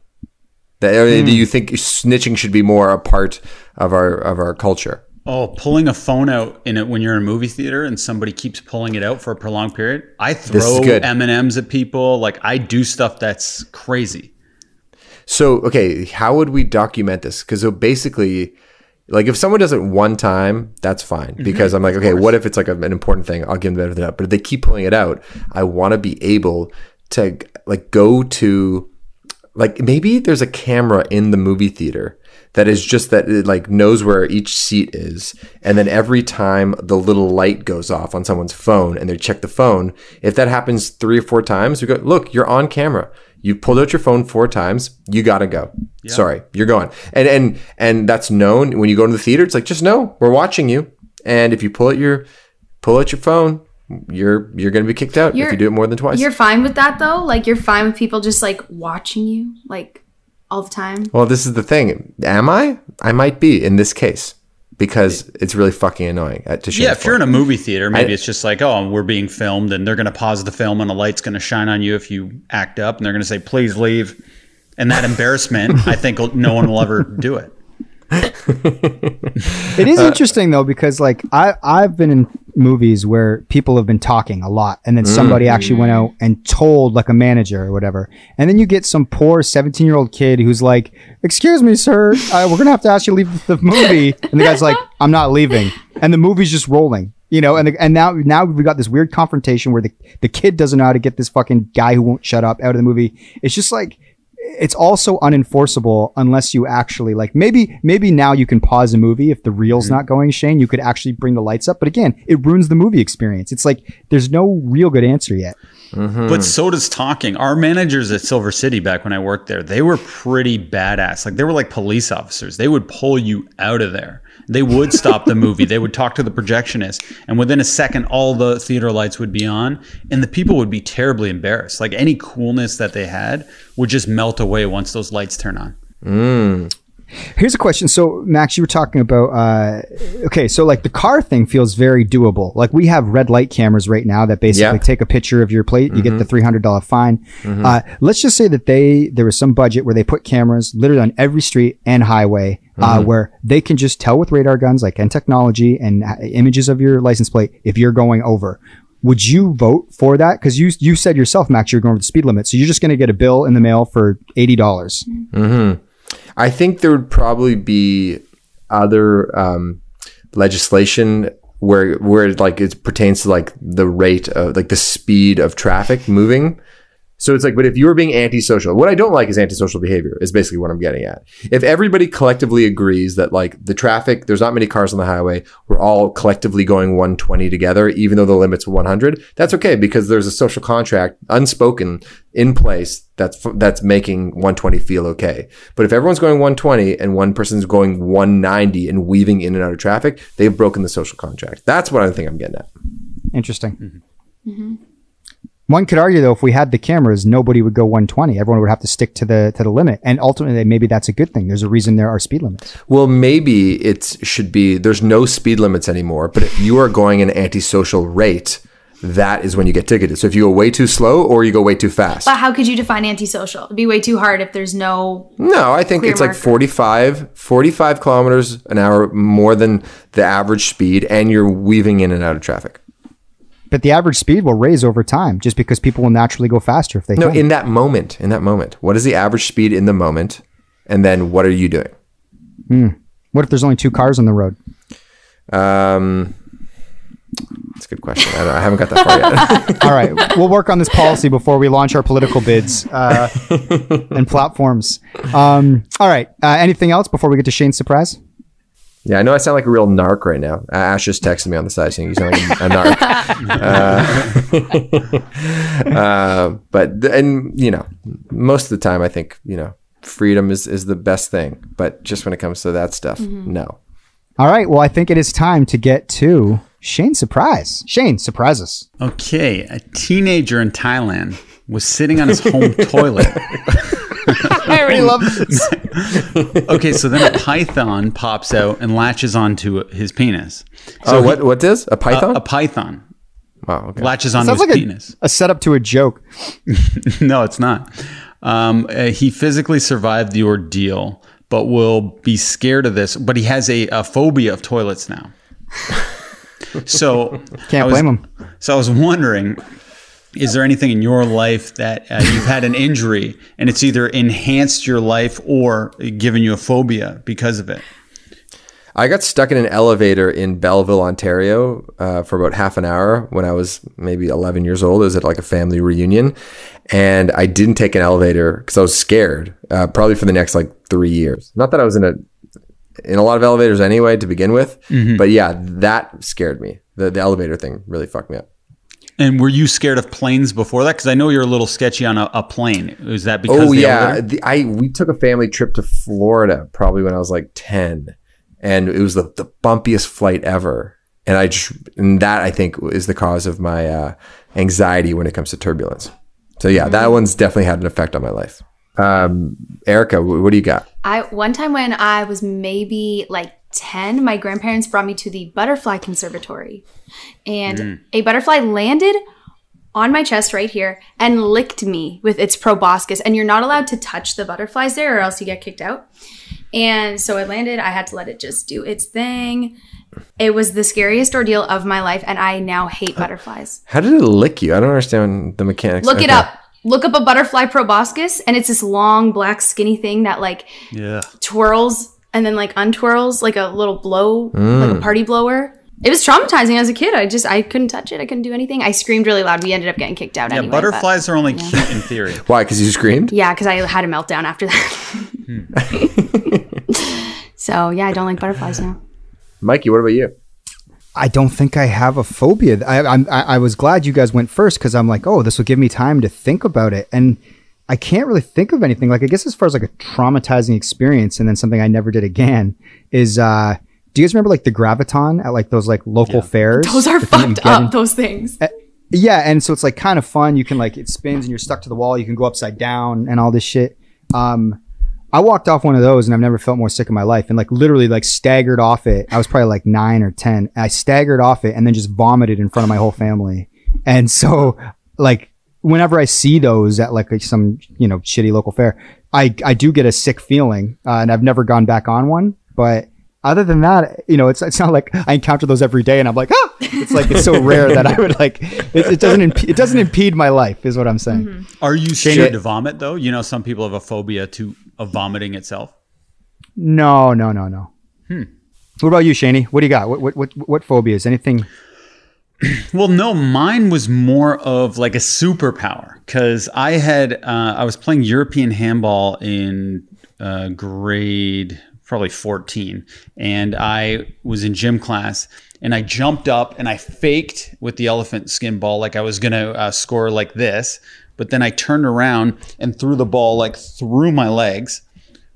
Do you think snitching should be more a part of our culture?
Oh, pulling a phone out when you're in a movie theater and somebody keeps pulling it out for a prolonged period. I throw M&Ms at people. Like, I do stuff that's crazy.
So, okay, how would we document this? Because so basically, like if someone does it one time, that's fine. Because I'm like, okay, what if it's like an important thing? I'll give them the benefit of the doubt. But if they keep pulling it out, I want to be able to like go to, like maybe there's a camera in the movie theater that is just that it like knows where each seat is. And then every time the little light goes off on someone's phone and they check the phone, if that happens 3 or 4 times, we go, look, you're on camera. You pulled out your phone 4 times. You got to go. Yeah. Sorry, you're going. And that's known when you go to the theater. It's like, just know we're watching you. And if you pull out your phone, you're going to be kicked out if you do it more than twice.
You're fine with that though? Like you're fine with people just like watching you like all the time?
Well, this is the thing. Am I? I might be in this case because it's really fucking annoying.
If you're in a movie theater, maybe it's just like, oh, we're being filmed and they're going to pause the film and a light's going to shine on you if you act up and they're going to say, please leave. And that embarrassment, I think no one will ever do it.
It is interesting though, because like I've been in movies where people have been talking a lot and then somebody actually went out and told like a manager or whatever, and then you get some poor 17-year-old kid who's like, excuse me sir, we're gonna have to ask you to leave the movie, and the guy's like, I'm not leaving, and the movie's just rolling, you know, and now we got this weird confrontation where the kid doesn't know how to get this fucking guy who won't shut up out of the movie. It's just like, it's also unenforceable unless you actually like, maybe now you can pause a movie if the reel's not going, Shane, you could actually bring the lights up. But again, it ruins the movie experience. It's like, there's no real good answer yet.
But so does talking. Our managers at Silver City back when I worked there, they were pretty badass. Like they were like police officers. They would pull you out of there. They would stop the movie. They would talk to the projectionist. And within a second, all the theater lights would be on. And the people would be terribly embarrassed. Like any coolness that they had would just melt away once those lights turn on.
Here's a question. So, Max, you were talking about, okay, so like the car thing feels very doable. Like we have red light cameras right now that basically take a picture of your plate. You get the $300 fine. Let's just say that there was some budget where they put cameras literally on every street and highway where they can just tell with radar guns, like, and technology and images of your license plate if you're going over. Would you vote for that? Because you said yourself, Max, you're going over the speed limit. So you're just going to get a bill in the mail for $80.
I think there would probably be other legislation where like it pertains to like the rate of like the speed of traffic moving. So it's like, but if you were being antisocial, what I don't like is antisocial behavior is basically what I'm getting at. If everybody collectively agrees that like the traffic, there's not many cars on the highway, we're all collectively going 120 together, even though the limit's 100, that's okay because there's a social contract unspoken in place that's making 120 feel okay. But if everyone's going 120 and one person's going 190 and weaving in and out of traffic, they've broken the social contract. That's what I think I'm getting at.
Interesting. One could argue, though, if we had the cameras, nobody would go 120. Everyone would have to stick to the limit. And ultimately, maybe that's a good thing. There's a reason there are speed limits.
Well, maybe it should be there's no speed limits anymore. But if you are going an antisocial rate, that is when you get ticketed. So if you go way too slow or you go way too fast.
But how could you define antisocial? It'd be way too hard if there's no.
No, I think it's
marker.
Like 45 kilometers an hour more than the average speed, and you're weaving in and out of traffic.
But the average speed will raise over time just because people will naturally go faster if they
No,
can.
in that moment. What is the average speed in the moment? And then what are you doing?
What if there's only 2 cars on the road?
That's a good question. I haven't got that far yet.
All right. We'll work on this policy before we launch our political bids and platforms. All right. Anything else before we get to Shane's surprise?
Yeah, I know I sound like a real narc right now. Ash just texted me on the side saying you sound like a narc. But most of the time I think, freedom is the best thing. But just when it comes to that stuff, no.
All right. Well, I think it is time to get to Shane's surprise. Shane, surprise us.
Okay, a teenager in Thailand was sitting on his home toilet.
I already love this.
Okay, so then a python pops out and latches onto his penis. So
what is? A python?
A python
Wow, okay.
latches onto
Sounds
his
like
penis.
a setup to a joke.
No, it's not. He physically survived the ordeal, but will be scared of this. But he has a phobia of toilets now. So
Can't blame him.
So I was wondering, is there anything in your life that you've had an injury and it's either enhanced your life or given you a phobia because of it?
I got stuck in an elevator in Belleville, Ontario for about half an hour when I was maybe 11 years old. It was at like a family reunion. And I didn't take an elevator because I was scared, probably for the next like 3 years. Not that I was in a lot of elevators anyway to begin with. But yeah, that scared me. The elevator thing really fucked me up.
And were you scared of planes before that? Because I know you're a little sketchy on a plane. Was that because
we took a family trip to Florida probably when I was like 10. And it was the bumpiest flight ever. And that I think is the cause of my anxiety when it comes to turbulence. So yeah, that one's definitely had an effect on my life. Erica, what do you got?
One time when I was maybe like 10, my grandparents brought me to the butterfly conservatory, and a butterfly landed on my chest right here and licked me with its proboscis. And you're not allowed to touch the butterflies there or else you get kicked out. And so it landed. I had to let it just do its thing. It was the scariest ordeal of my life, and I now hate butterflies.
How did it lick you? I don't understand the mechanics.
Look it up. Look up a butterfly proboscis, and it's this long, black, skinny thing that like twirls and then like untwirls like a little blow, like a party blower. It was traumatizing as a kid. I couldn't touch it. I couldn't do anything. I screamed really loud. We ended up getting kicked out anyway.
Butterflies are only cute in theory.
Why? Because you screamed?
Yeah, because I had a meltdown after that. So yeah, I don't like butterflies now.
Mikey, what about you?
I don't think I have a phobia. I was glad you guys went first because I'm like, oh, this will give me time to think about it. And I can't really think of anything. Like, I guess as far as like a traumatizing experience and then something I never did again is, do you guys remember like the Graviton at like those like local fairs?
Those are fucked up, those things.
Yeah. And so it's like kind of fun. You can like, it spins and you're stuck to the wall. You can go upside down and all this shit. I walked off one of those and I've never felt more sick in my life, and like literally like staggered off it. I was probably like 9 or 10. I staggered off it and then just vomited in front of my whole family. And so like whenever I see those at like some, shitty local fair, I do get a sick feeling, and I've never gone back on one. But other than that, it's not like I encounter those every day and I'm like, it's like, it's so rare that I would like, it doesn't impede my life is what I'm saying.
Mm-hmm.
Are you scared to vomit though? Some people have a phobia of vomiting itself.
No. What about you, Shaney? What do you got? What phobias? Anything?
Well, no, mine was more of like a superpower because I was playing European handball in grade probably 14, and I was in gym class and I jumped up and I faked with the elephant skin ball like I was gonna score like this, but then I turned around and threw the ball like through my legs,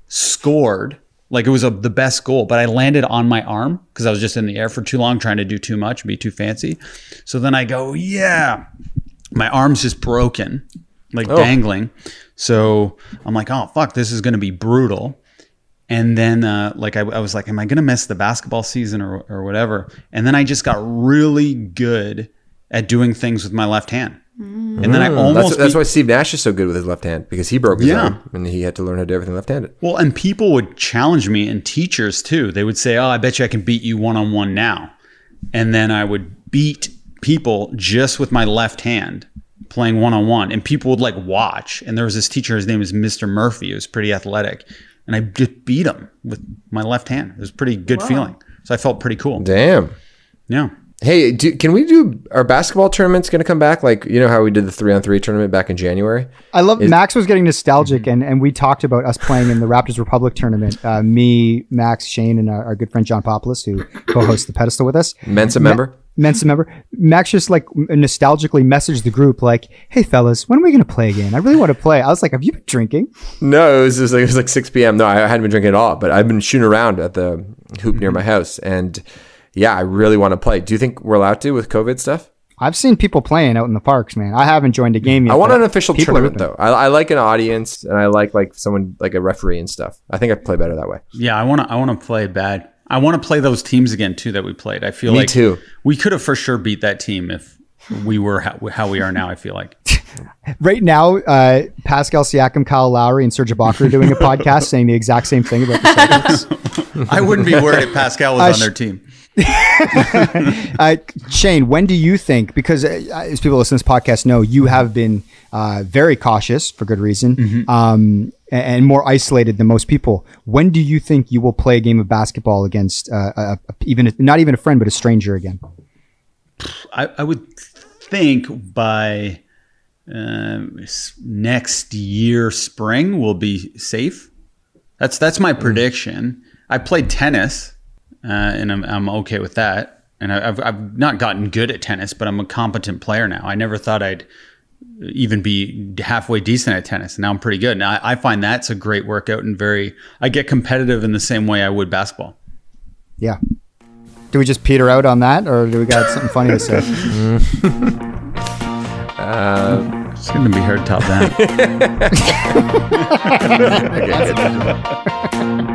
scored. Like it was the best goal, but I landed on my arm because I was just in the air for too long trying to do too much and be too fancy. So then I go, my arm's just broken, like dangling. So I'm like, oh, fuck, this is going to be brutal. And then I was like, am I going to miss the basketball season or whatever? And then I just got really good at doing things with my left hand. And then I almost
that's why Steve Nash is so good with his left hand, because he broke his arm and he had to learn how to do everything left-handed.
Well, and people would challenge me, and teachers too. They would say, "Oh, I bet you I can beat you one-on-one now." And then I would beat people just with my left hand playing one-on-one, and people would like watch. And there was this teacher, his name was Mr. Murphy. He was pretty athletic, and I just beat him with my left hand. It was a pretty good feeling. So I felt pretty cool.
Damn.
Yeah.
Hey, can we do our basketball tournaments going to come back? Like, you know how we did the 3-on-3 tournament back in January?
I love Max was getting nostalgic, and we talked about us playing in the Raptors Republic tournament. Me, Max, Shane, and our good friend John Popoulos, who co-hosts the Pedestal with us.
Mensa member.
Max just like nostalgically messaged the group like, "Hey fellas, when are we going to play again? I really want to play." I was like, "Have you been drinking?"
No, it was like 6 p.m. No, I hadn't been drinking at all, but I've been shooting around at the hoop near my house, and yeah, I really want to play. Do you think we're allowed to with COVID stuff?
I've seen people playing out in the parks, man. I haven't joined a game yet.
I want an official tournament though. I like an audience, and I like someone like a referee and stuff. I think I play better that way.
Yeah, I want to play bad. I want to play those teams again too that we played. I feel
Me too.
We could have for sure beat that team if we were how we are now. I feel like
right now, Pascal Siakam, Kyle Lowry, and Serge Ibaka are doing a podcast saying the exact same thing about the Celtics.
I wouldn't be worried if Pascal was on their team.
Shane, when do you think, because as people listen to this podcast know, you have been very cautious for good reason, and more isolated than most people. When do you think you will play a game of basketball against not even a friend, but a stranger again?
I would think by next year spring we'll be safe. That's my prediction. I played tennis. And I'm okay with that. And I've not gotten good at tennis, but I'm a competent player now. I never thought I'd even be halfway decent at tennis. Now I'm pretty good. And I find that's a great workout, and I get competitive in the same way I would basketball.
Yeah. Do we just peter out on that, or do we got something funny to say?
It's going to be hard to top that.
Okay.